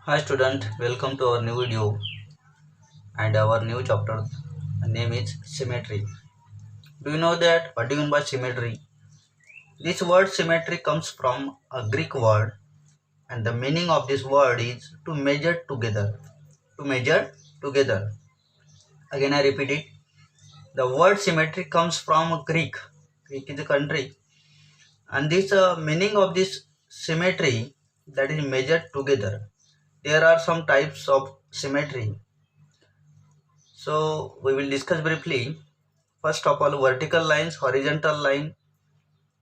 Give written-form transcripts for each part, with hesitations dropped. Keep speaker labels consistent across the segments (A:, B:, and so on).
A: Hi student, welcome to our new video and our new chapter. The name is symmetry. Do you know that what do you mean by symmetry? This word symmetry comes from a Greek word and the meaning of this word is to measure together. To measure together. Again I repeat it. The word symmetry comes from Greek. Greek is a country and this meaning of this symmetry that is measured together. There are some types of symmetry. So we will discuss briefly. First of all, vertical lines, horizontal line,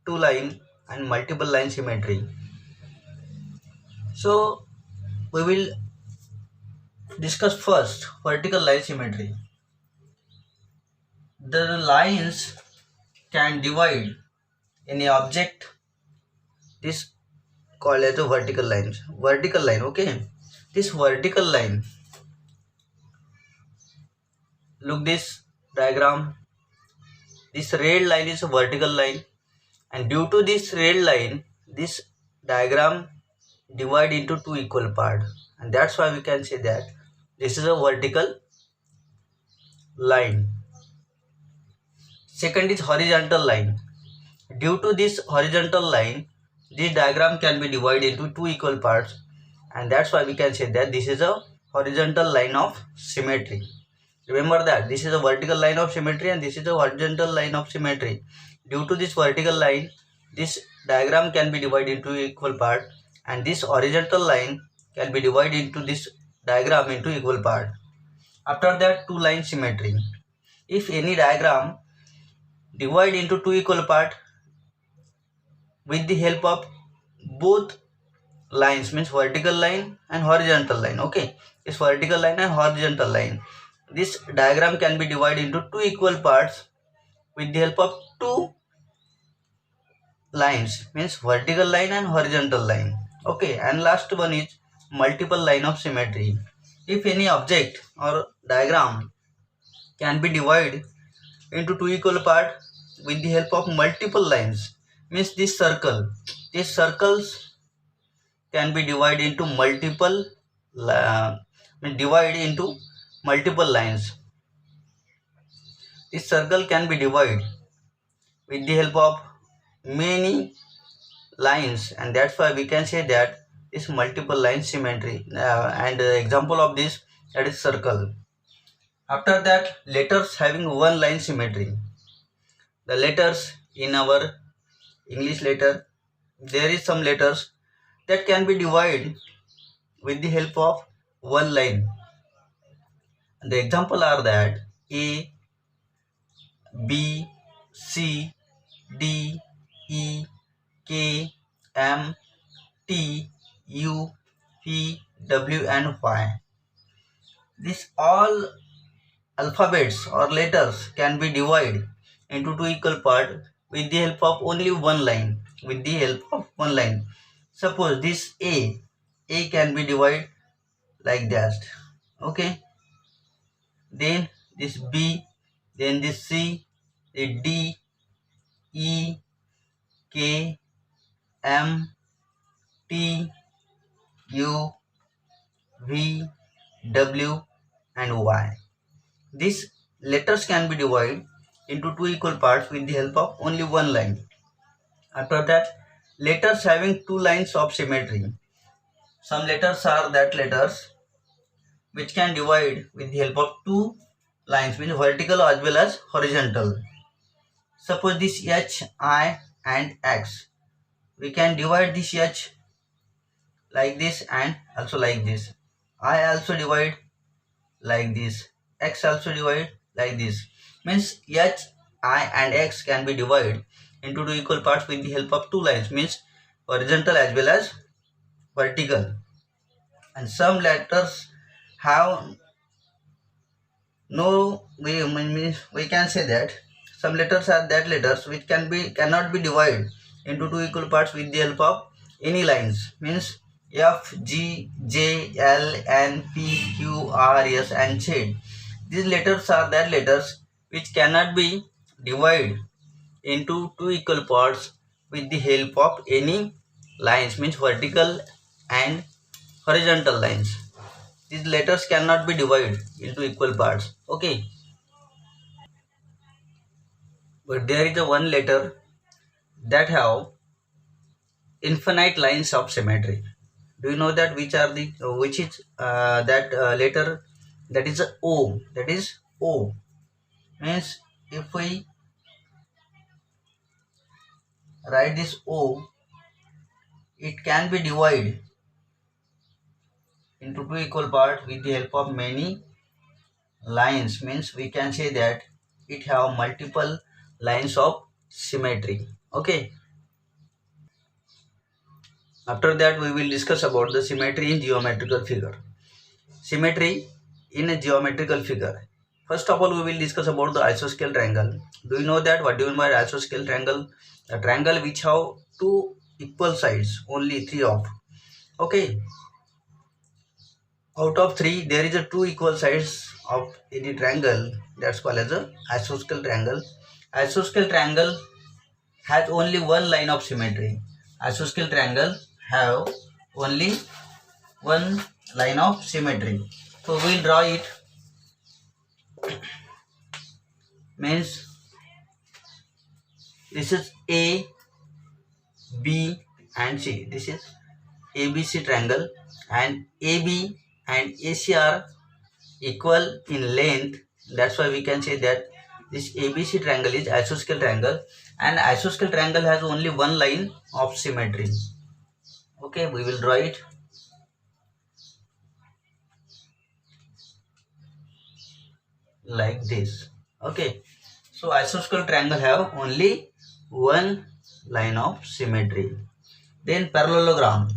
A: two line and multiple line symmetry. So we will discuss first vertical line symmetry. The lines can divide any object. This called as a vertical lines. Vertical line, okay. This vertical line, look this diagram. This red line is a vertical line and due to this red line, this diagram divide into two equal parts and that's why we can say that this is a vertical line. Second is horizontal line. Due to this horizontal line, this diagram can be divided into two equal parts and that's why we can say that this is a horizontal line of symmetry. Remember that this is a vertical line of symmetry and this is a horizontal line of symmetry. Due to this vertical line, this diagram can be divided into equal part and this horizontal line can be divided into this diagram into equal part. After that, two line symmetry. If any diagram divide into two equal part with the help of both lines means vertical line and horizontal line, okay, this vertical line and horizontal line, this diagram can be divided into two equal parts with the help of two lines means vertical line and horizontal line, okay. And last one is multiple line of symmetry. If any object or diagram can be divided into two equal parts with the help of multiple lines means this circle, these circles can be divided into divide into multiple lines. This circle can be divided with the help of many lines and that's why we can say that is multiple line symmetry, and example of this, that is circle. After that, letters having one line symmetry. The letters in our English letter, there is some letters that can be divided with the help of one line. The example are that A, B, C, D, E, K, M, T, U, P, W and Y. These all alphabets or letters can be divided into two equal parts with the help of only one line. With the help of one line. Suppose this A can be divided like that. Okay. Then this B, then this C, the D, E, K, M, T, U, V, W and Y. These letters can be divided into two equal parts with the help of only one line. After that, letters having two lines of symmetry. Some letters are that letters which can divide with the help of two lines, means vertical as well as horizontal. Suppose this H, I and X. We can divide this H like this and also like this. I also divide like this. X also divide like this. Means H, I and X can be divided into two equal parts with the help of two lines. Means horizontal as well as vertical. And some letters have no, we can say that some letters are that letters which cannot be divided into two equal parts with the help of any lines. Means F, G, J, L, N, P, Q, R, S and Z. These letters are that letters which cannot be divided into two equal parts with the help of any lines, means vertical and horizontal lines. These letters cannot be divided into equal parts. Okay, but there is a one letter that have infinite lines of symmetry. Do you know that which are the which is that letter? That is a O. That is O. Means if we write this O, it can be divided into two equal parts with the help of many lines. Means we can say that it have multiple lines of symmetry. Okay. After that, we will discuss about the symmetry in geometrical figure. Symmetry in a geometrical figure. First of all, we will discuss about the isosceles triangle. Do you know that what do you mean by isosceles triangle? A triangle which have two equal sides, only three of. Okay, out of three, there is a two equal sides of any triangle. That's called as a isosceles triangle. Isosceles triangle has only one line of symmetry. Isosceles triangle have only one line of symmetry. So we'll draw it. Means this is A, B and C. This is ABC triangle, and AB and AC are equal in length. That's why we can say that this ABC triangle is isosceles triangle, and isosceles triangle has only one line of symmetry. Okay, we will draw it like this. Okay, so isosceles triangle have only one line of symmetry. Then parallelogram.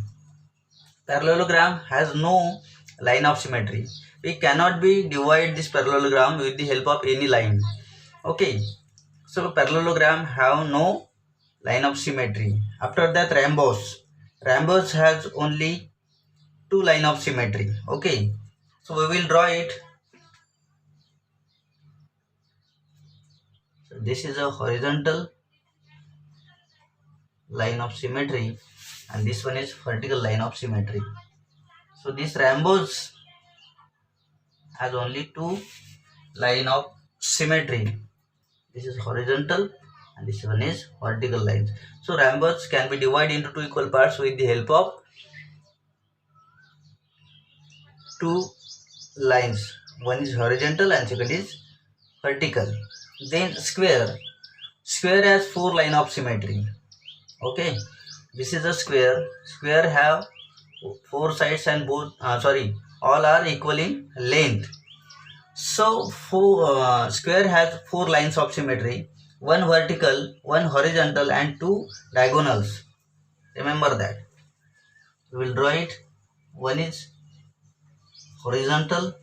A: Parallelogram has no line of symmetry. We cannot be divide this parallelogram with the help of any line. Okay, so parallelogram have no line of symmetry. After that, rhombus. Rhombus has only two line of symmetry. Okay, so we will draw it. So this is a horizontal line of symmetry, and this one is vertical line of symmetry. So this rhombus has only two line of symmetry. This is horizontal and this one is vertical lines. So rhombus can be divided into two equal parts with the help of two lines. One is horizontal and second is vertical. Then square. Square has four line of symmetry. Okay, this is a square. Square have four sides and both all are equal in length. So square has four lines of symmetry, one vertical, one horizontal and two diagonals. Remember that. We will draw it. One is horizontal,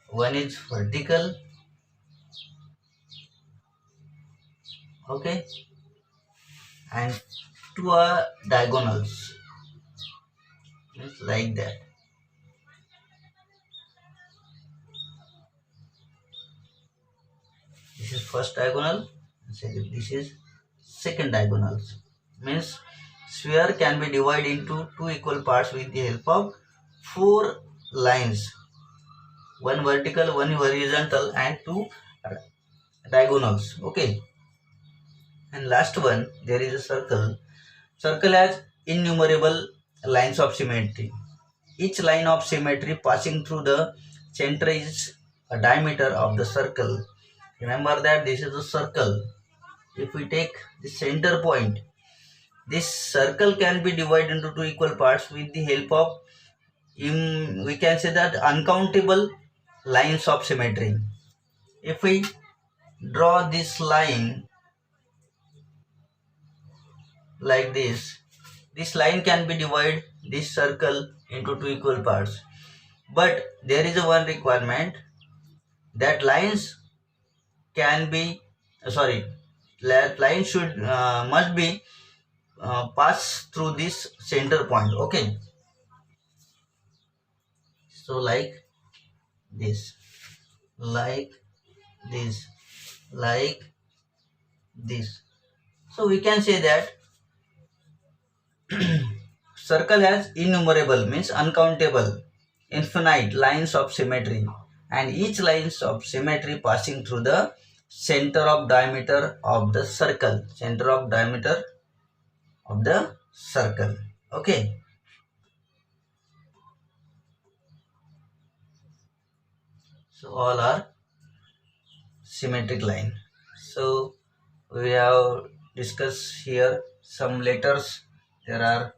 A: one is vertical, okay, and two are diagonals. It's like that. This is first diagonal, and this is second diagonals. Means sphere can be divided into two equal parts with the help of four lines, one vertical, one horizontal and two diagonals. Okay, and last one, there is a circle. Circle has innumerable lines of symmetry. Each line of symmetry passing through the center is a diameter of the circle. Remember that this is a circle. If we take the center point, this circle can be divided into two equal parts with the help of, we can say that, uncountable lines of symmetry. If we draw this line like this line can be divided this circle into two equal parts. But there is a one requirement, that lines can be that line should must be pass through this center point. Okay, so this like this like this. So we can say that circle has innumerable, means uncountable, infinite lines of symmetry, and each lines of symmetry passing through the center of diameter of the circle. Center of diameter of the circle. Okay. So all are symmetric line. So we have discussed here some letters. There are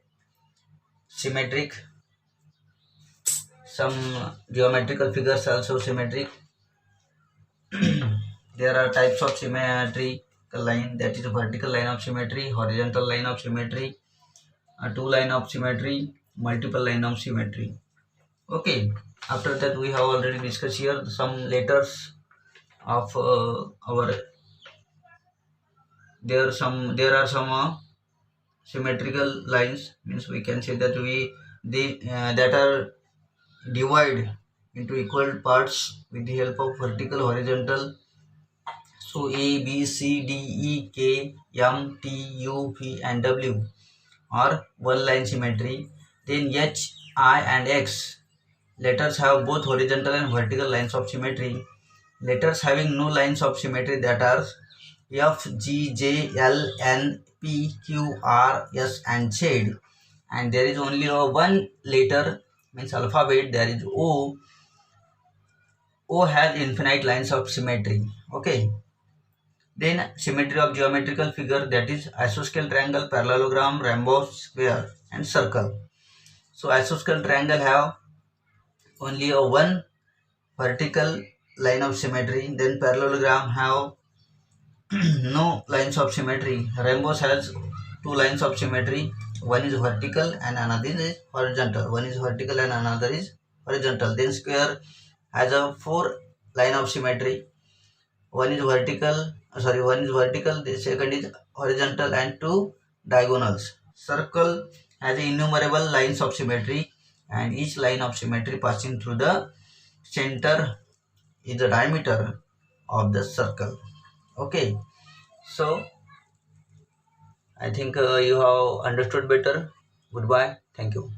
A: symmetric, some geometrical figures also symmetric. There are types of symmetrical line, that is vertical line of symmetry, horizontal line of symmetry, a two line of symmetry, multiple line of symmetry. Okay, after that we have already discussed here some letters of our there are some symmetrical lines, means we can say that that are divide into equal parts with the help of vertical, horizontal. So A, B, C, D, E, K, M, T, U, P and W are one line symmetry. Then H, I and X letters have both horizontal and vertical lines of symmetry. Letters having no lines of symmetry, that are F, G, J, L, N, P, Q, R, S and Z. And there is only one letter, means alphabet, there is O. O has infinite lines of symmetry. Okay. Then symmetry of geometrical figure, that is isosceles triangle, parallelogram, rhombus, square and circle. So isosceles triangle have only a one vertical line of symmetry. Then parallelogram have no lines of symmetry. Rhombus has two lines of symmetry. One is vertical and another is horizontal. One is vertical and another is horizontal. Then square has a four line of symmetry. One is vertical, the second is horizontal and two diagonals. Circle has innumerable lines of symmetry, and each line of symmetry passing through the center is the diameter of the circle. Okay, so I think you have understood better. Goodbye. Thank you.